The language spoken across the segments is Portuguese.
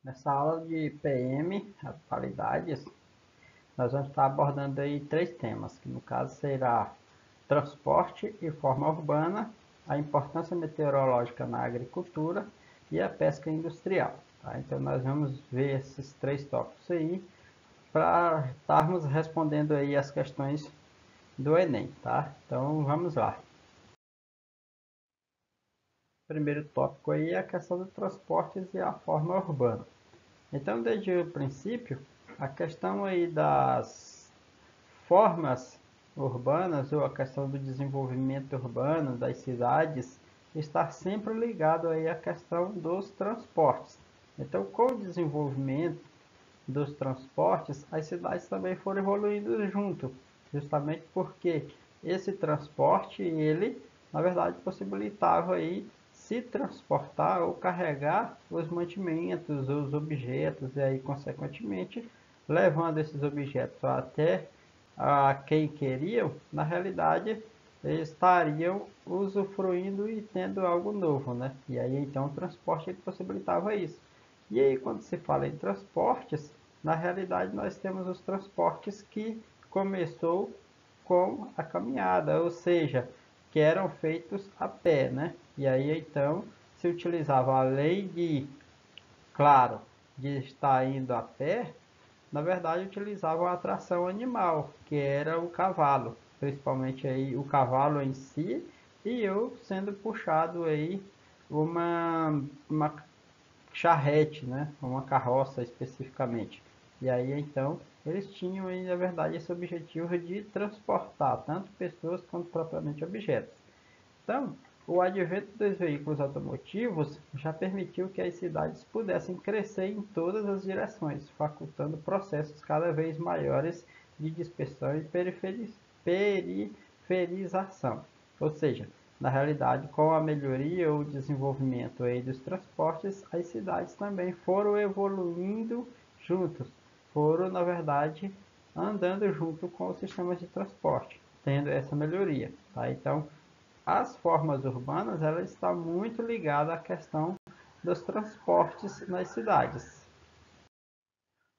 Nessa aula de PM, atualidades, nós vamos estar abordando aí três temas, que no caso será transporte e forma urbana, a importância meteorológica na agricultura e a pesca industrial. Tá? Então nós vamos ver esses três tópicos aí para estarmos respondendo aí as questões do Enem, tá? Então vamos lá. O primeiro tópico aí é a questão dos transportes e a forma urbana. Então, desde o princípio, a questão aí das formas urbanas ou a questão do desenvolvimento urbano das cidades está sempre ligado aí à questão dos transportes. Então, com o desenvolvimento dos transportes, as cidades também foram evoluindo junto, justamente porque esse transporte, ele, na verdade, possibilitava aí se transportar ou carregar os mantimentos, os objetos, e aí, consequentemente, levando esses objetos até a quem queriam, na realidade, estariam usufruindo e tendo algo novo, né? E aí, então, o transporte ele possibilitava isso. E aí, quando se fala em transportes, na realidade, nós temos os transportes que começou com a caminhada, ou seja, que eram feitos a pé, né? E aí, então, se utilizava além de, claro, de estar indo a pé, na verdade, utilizavam a tração animal, que era o cavalo, principalmente aí o cavalo em si, e eu sendo puxado aí uma charrete, né? Uma carroça especificamente. E aí então eles tinham aí, na verdade, esse objetivo de transportar tanto pessoas quanto propriamente objetos. Então, o advento dos veículos automotivos já permitiu que as cidades pudessem crescer em todas as direções, facultando processos cada vez maiores de dispersão e periferização. Ou seja, na realidade, com a melhoria ou desenvolvimento aí dos transportes, as cidades também foram evoluindo juntos, foram, na verdade, andando junto com os sistemas de transporte, tendo essa melhoria. Tá? Então, as formas urbanas ela está muito ligada à questão dos transportes nas cidades.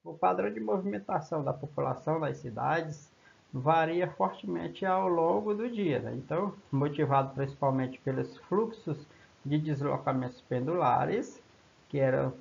O padrão de movimentação da população nas cidades varia fortemente ao longo do dia, né? Então, motivado principalmente pelos fluxos de deslocamentos pendulares, que eram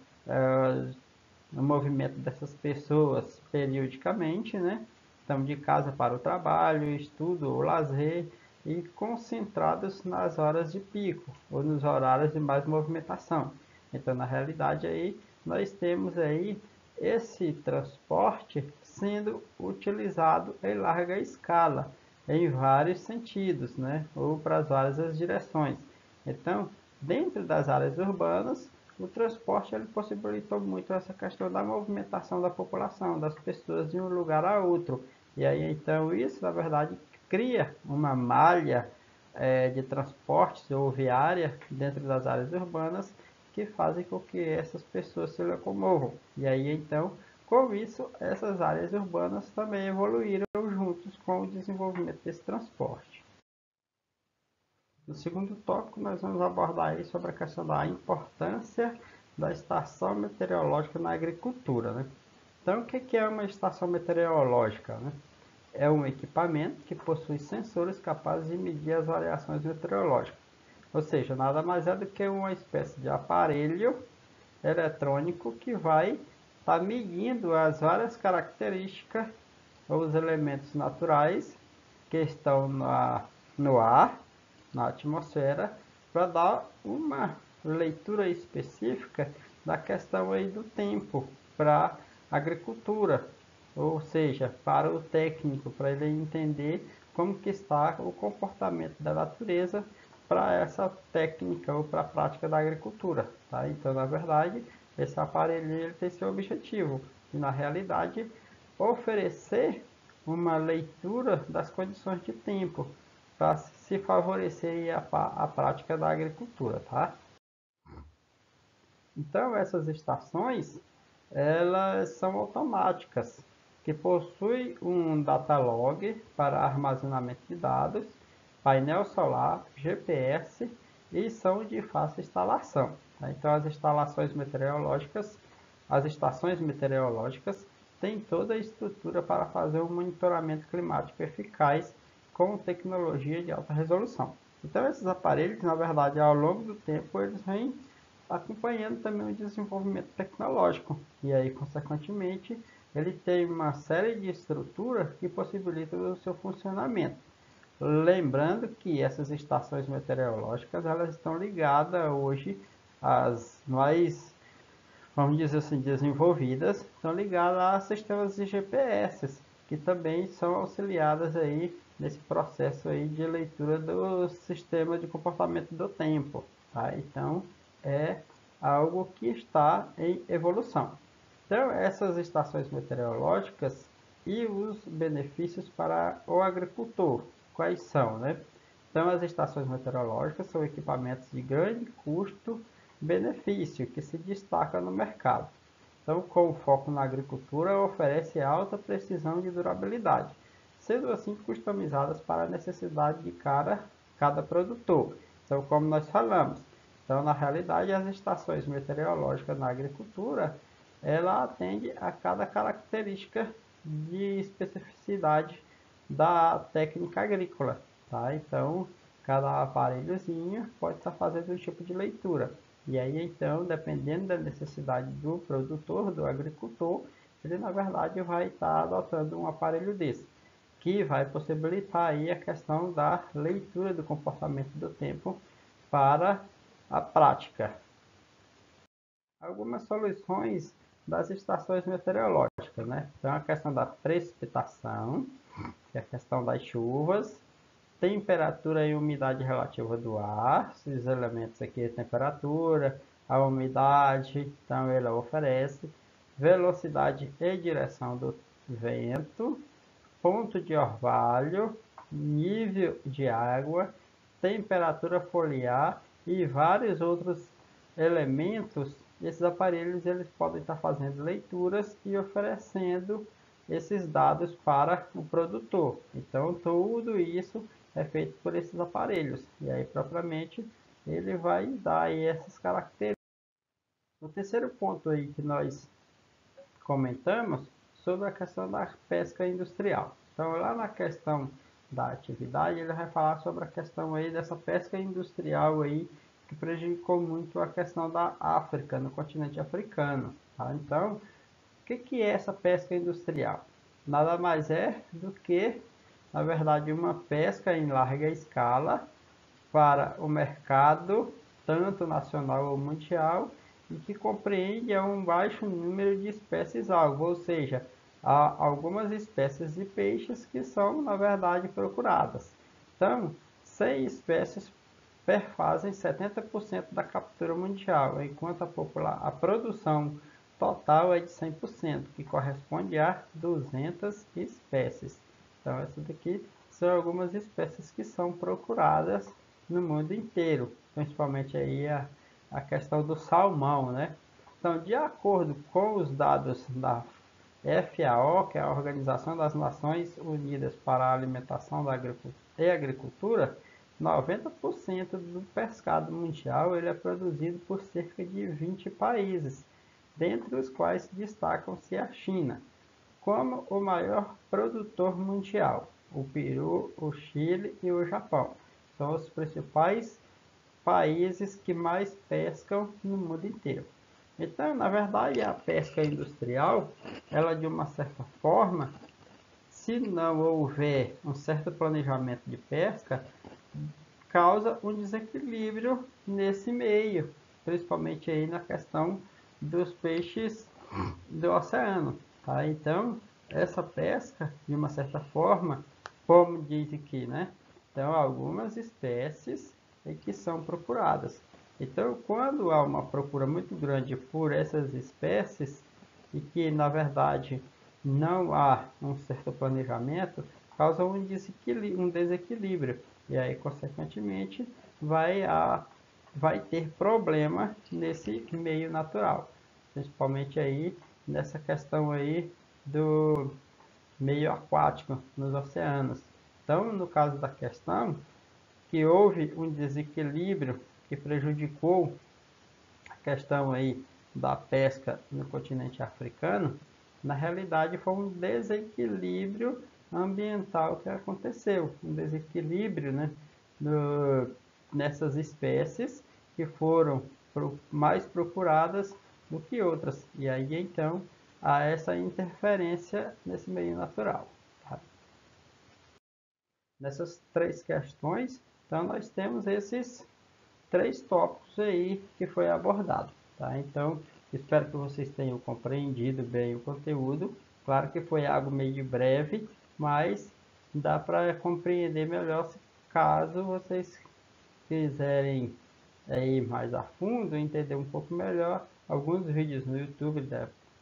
o movimento dessas pessoas periodicamente, né? Então, de casa para o trabalho, estudo ou lazer, e concentrados nas horas de pico ou nos horários de mais movimentação. Então, na realidade, aí nós temos aí esse transporte sendo utilizado em larga escala, em vários sentidos, né? Ou para as várias direções. Então, dentro das áreas urbanas, o transporte ele possibilitou muito essa questão da movimentação da população, das pessoas de um lugar a outro. E aí, então, isso, na verdade, cria uma malha de transportes ou viária dentro das áreas urbanas que fazem com que essas pessoas se locomovam. E aí, então, com isso, essas áreas urbanas também evoluíram juntos com o desenvolvimento desse transporte. No segundo tópico, nós vamos abordar aí sobre a questão da importância da estação meteorológica na agricultura, né? Então, o que é uma estação meteorológica, né? É um equipamento que possui sensores capazes de medir as variações meteorológicas. Ou seja, nada mais é do que uma espécie de aparelho eletrônico que vai estar medindo as várias características ou os elementos naturais que estão no ar, na atmosfera, para dar uma leitura específica da questão aí do tempo para a agricultura, ou seja, para o técnico, para ele entender como que está o comportamento da natureza para essa técnica ou para a prática da agricultura. Tá? Então, na verdade, esse aparelho ele tem seu objetivo, e na realidade, oferecer uma leitura das condições de tempo para se favorecer a prática da agricultura. Tá? Então, essas estações elas são automáticas, que possuem um data log para armazenamento de dados, painel solar, GPS e são de fácil instalação. Então, as instalações meteorológicas As estações meteorológicas têm toda a estrutura para fazer um monitoramento climático eficaz com tecnologia de alta resolução. Então, esses aparelhos, na verdade, ao longo do tempo, eles vêm acompanhando também o desenvolvimento tecnológico. E aí, consequentemente, ele tem uma série de estruturas que possibilitam o seu funcionamento. Lembrando que essas estações meteorológicas, elas estão ligadas hoje às mais, vamos dizer assim, desenvolvidas, estão ligadas a sistemas de GPS, que também são auxiliadas aí nesse processo aí de leitura do sistema de comportamento do tempo, tá? Então, é algo que está em evolução. Então, essas estações meteorológicas e os benefícios para o agricultor, quais são, né? Então, as estações meteorológicas são equipamentos de grande custo-benefício que se destacam no mercado. Então, com foco na agricultura, oferece alta precisão de durabilidade, sendo assim customizadas para a necessidade de cada produtor. Então, como nós falamos, então, na realidade, as estações meteorológicas na agricultura, ela atende a cada característica de especificidade da técnica agrícola, tá? Então, cada aparelhozinho pode estar fazendo um tipo de leitura. E aí, então, dependendo da necessidade do produtor, do agricultor, ele, na verdade, vai estar adotando um aparelho desse, que vai possibilitar aí a questão da leitura do comportamento do tempo para a prática. Algumas soluções das estações meteorológicas, né? Então, a questão da precipitação, que é a questão das chuvas, temperatura e umidade relativa do ar, esses elementos aqui, a temperatura, a umidade, então ele oferece, velocidade e direção do vento, ponto de orvalho, nível de água, temperatura foliar e vários outros elementos. Esses aparelhos eles podem estar fazendo leituras e oferecendo esses dados para o produtor. Então, tudo isso é feito por esses aparelhos. E aí, propriamente, ele vai dar aí essas características. O terceiro ponto aí que nós comentamos sobre a questão da pesca industrial. Então, lá na questão da atividade, ele vai falar sobre a questão aí dessa pesca industrial aí, que prejudicou muito a questão da África, no continente africano. Tá? Então, o que é essa pesca industrial? Nada mais é do que, na verdade, uma pesca em larga escala para o mercado, tanto nacional ou mundial, e que compreende um baixo número de espécies-alvo, ou seja, há algumas espécies de peixes que são, na verdade, procuradas. Então, 100 espécies perfazem 70% da captura mundial, enquanto a produção total é de 100%, que corresponde a 200 espécies. Então, essas daqui são algumas espécies que são procuradas no mundo inteiro, principalmente aí a questão do salmão, né? Então, de acordo com os dados da FAO, que é a Organização das Nações Unidas para a Alimentação e Agricultura, 90% do pescado mundial ele é produzido por cerca de 20 países, dentre os quais destacam-se a China como o maior produtor mundial. O Peru, o Chile e o Japão são os principais países que mais pescam no mundo inteiro. Então, na verdade, a pesca industrial, ela de uma certa forma, se não houver um certo planejamento de pesca, causa um desequilíbrio nesse meio, principalmente aí na questão dos peixes do oceano. Tá? Então, essa pesca, de uma certa forma, como diz aqui, né? Então, algumas espécies que são procuradas. Então, quando há uma procura muito grande por essas espécies e que, na verdade, não há um certo planejamento, causa um desequilíbrio. E aí, consequentemente, vai ter problema nesse meio natural. Principalmente aí nessa questão aí do meio aquático nos oceanos. Então, no caso da questão, que houve um desequilíbrio que prejudicou a questão aí da pesca no continente africano, na realidade foi um desequilíbrio ambiental que aconteceu, um desequilíbrio, né, nessas espécies que foram mais procuradas do que outras. E aí então há essa interferência nesse meio natural. Tá? Nessas três questões, então nós temos esses três tópicos aí que foi abordado. Tá? Então, espero que vocês tenham compreendido bem o conteúdo. Claro que foi algo meio breve, mas dá para compreender melhor caso vocês quiserem ir mais a fundo, entender um pouco melhor. Alguns vídeos no YouTube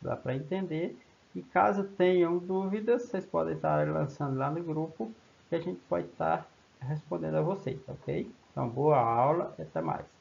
dá para entender. E caso tenham dúvidas, vocês podem estar lançando lá no grupo que a gente pode estar respondendo a vocês, ok? Então, boa aula e até mais.